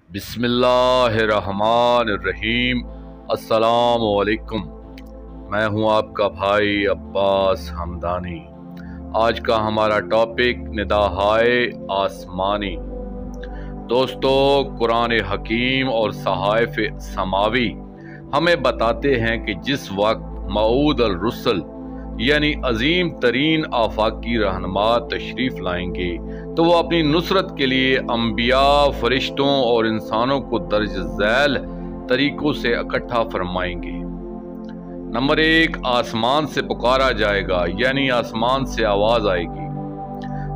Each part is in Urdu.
بسم اللہ الرحمن الرحیم۔ السلام علیکم، میں ہوں آپ کا بھائی عباس حمدانی۔ آج کا ہمارا ٹاپک نداہائے آسمانی۔ دوستو، قرآن حکیم اور صحائف سماوی ہمیں بتاتے ہیں کہ جس وقت موعود الرسل یعنی عظیم ترین آفاقی رہنما تشریف لائیں گے تو وہ اپنی نصرت کے لیے انبیاء، فرشتوں اور انسانوں کو درج ذیل طریقوں سے اکٹھا فرمائیں گے۔ نمبر 1، آسمان سے پکارا جائے گا یعنی آسمان سے آواز آئے گی۔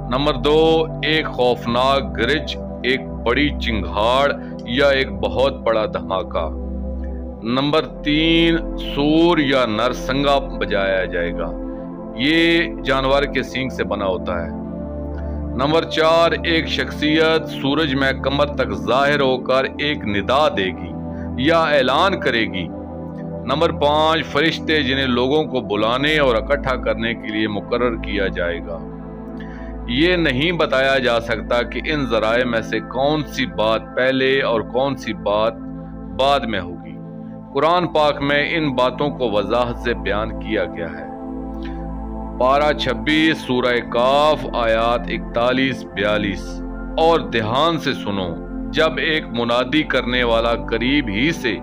نمبر 2، ایک خوفناک گرج، ایک بڑی چنگھاڑ یا ایک بہت بڑا دھماکہ۔ نمبر 3، سور یا نرسنگا بجایا جائے گا، یہ جانور کے سینگ سے بنا ہوتا ہے۔ نمبر 4، ایک شخصیت سورج میں کمر تک ظاہر ہو کر ایک ندا دے گی یا اعلان کرے گی۔ نمبر 5، فرشتے جنہیں لوگوں کو بلانے اور اکٹھا کرنے کے لیے مقرر کیا جائے گا۔ یہ نہیں بتایا جا سکتا کہ ان ذرائع میں سے کون سی بات پہلے اور کون سی بات بعد میں ہوگی۔ قرآن پاک میں ان باتوں کو وضاحت سے بیان کیا گیا ہے۔ پارہ 26 سورہ کاف آیات 41-42۔ اور دھیان سے سنو، جب ایک منادی کرنے والا قریب ہی سے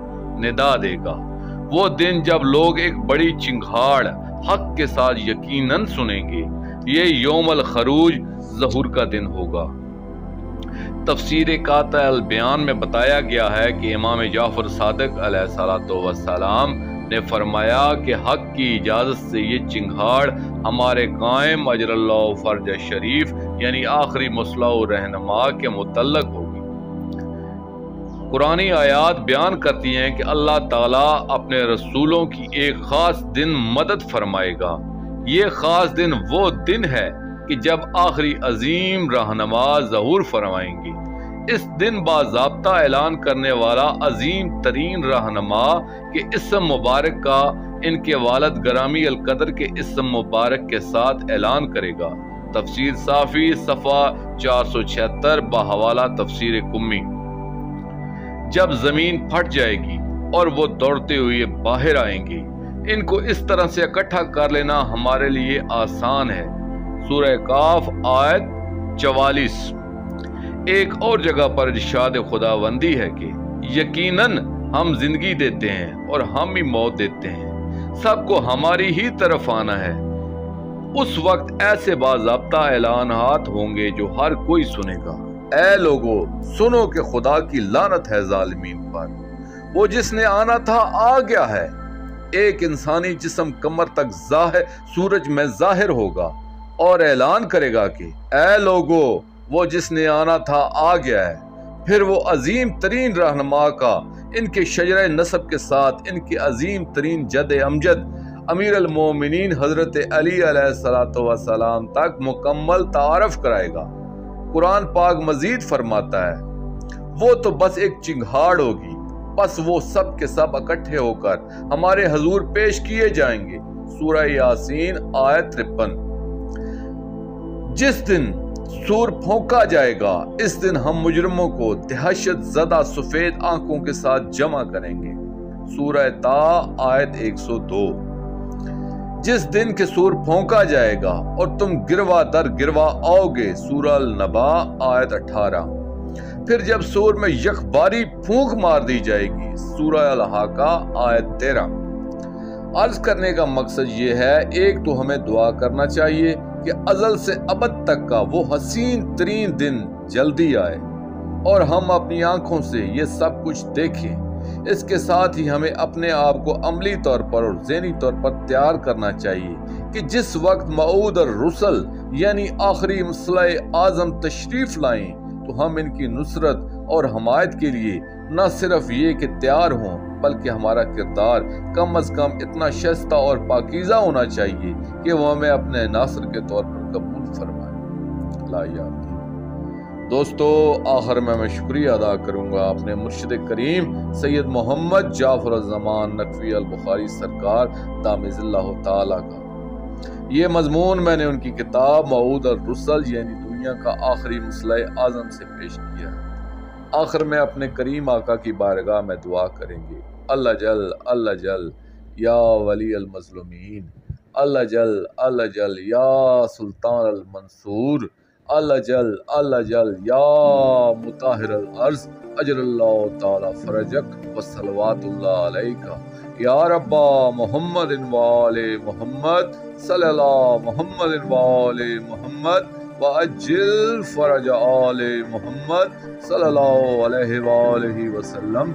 ندا دے گا، وہ دن جب لوگ ایک بڑی چنگھاڑ حق کے ساتھ یقیناً سنیں گے، یہ یوم الخروج ظہور کا دن ہوگا۔ تفسیر قاطع البیان میں بتایا گیا ہے کہ امام جعفر صادق علیہ السلام نے فرمایا کہ حق کی اجازت سے یہ چنگھاڑ ہمارے قائم اجر اللہ فرج شریف یعنی آخری مصلح و رہنما کے متعلق ہوگی۔ قرآنی آیات بیان کرتی ہیں کہ اللہ تعالیٰ اپنے رسولوں کی ایک خاص دن مدد فرمائے گا۔ یہ خاص دن وہ دن ہے کہ جب آخری عظیم رہنما ظہور فرمائیں گے۔ اس دن باضابطہ اعلان کرنے والا عظیم ترین رہنما کے اسم مبارک کا ان کے والد گرامی القدر کے اسم مبارک کے ساتھ اعلان کرے گا۔ تفسیر صافی صفحہ 476 بحوالہ تفسیر قمی۔ جب زمین پھٹ جائے گی اور وہ دوڑتے ہوئے باہر آئیں گے، ان کو اس طرح سے اکٹھا کر لینا ہمارے لیے آسان ہے۔ سورہ کاف آیت 44۔ ایک اور جگہ پر ارشاد خداوندی ہے کہ یقیناً ہم زندگی دیتے ہیں اور ہم ہی موت دیتے ہیں، سب کو ہماری ہی طرف آنا ہے۔ اس وقت ایسے باضابطہ اعلانات ہوں گے جو ہر کوئی سنے گا۔ اے لوگو، سنو کہ خدا کی لعنت ہے ظالمین پر، وہ جس نے آنا تھا آ گیا ہے۔ ایک انسانی جسم کمر تک سورج میں ظاہر ہوگا اور اعلان کرے گا کہ اے لوگو، وہ جس نے آنا تھا آ گیا ہے۔ پھر وہ عظیم ترین رہنما کا ان کے شجرہ نسب کے ساتھ ان کے عظیم ترین جد امجد امیر المومنین حضرت علی علیہ السلام تک مکمل تعارف کرائے گا۔ قرآن پاک مزید فرماتا ہے، وہ تو بس ایک چنگھاڑ ہوگی، بس وہ سب کے سب اکٹھے ہو کر ہمارے حضور پیش کیے جائیں گے۔ سورہ یاسین آیت 53۔ جس دن سور پھونکا جائے گا، اس دن ہم مجرموں کو دہشت زدہ سفید آنکھوں کے ساتھ جمع کریں گے۔ سورہ طا آیت 102۔ جس دن کے سور پھونکا جائے گا اور تم گروا در گروا آؤ گے۔ سورہ النبا آیت 18۔ پھر جب سور میں یک باری پھونک مار دی جائے گی۔ سورہ الحاقہ آیت 13۔ عرض کرنے کا مقصد یہ ہے، ایک تو ہمیں دعا کرنا چاہیے کہ ازل سے ابد تک کا وہ حسین ترین دن جلدی آئے اور ہم اپنی آنکھوں سے یہ سب کچھ دیکھیں۔ اس کے ساتھ ہی ہمیں اپنے آپ کو عملی طور پر اور ذہنی طور پر تیار کرنا چاہیے کہ جس وقت موعود الرسل یعنی آخری مصلح اعظم تشریف لائیں تو ہم ان کی نصرت اور حمایت کے لیے نہ صرف یہ کہ تیار ہوں، بلکہ ہمارا کردار کم از کم اتنا شائستہ اور پاکیزہ ہونا چاہیے کہ وہ ہمیں اپنے ناصر کے طور پر قبول فرمائے۔ اللہ یاد۔ دوستو، آخر میں شکریہ ادا کروں گا اپنے مرشد کریم سید محمد جعفر الزمان نقوی البخاری سرکار دامز اللہ تعالیٰ کا۔ یہ مضمون میں نے ان کی کتاب موعود الرسل یعنی دنیا کا آخری مصلح اعظم سے پیش کیا ہے۔ آخر میں اپنے کریم آقا کی بارگاہ میں دعا کریں گے، اللہ جل یا ولی المظلومین، اللہ جل یا سلطان المنصور، اللہ جل یا مطہر الارض، اجل اللہ تعالی فرجک وصلوات اللہ علیکہ یا ربا محمد وآل محمد صلی اللہ محمد وآل محمد وعجل فرج آل محمد صلی اللہ علیہ وآلہ وسلم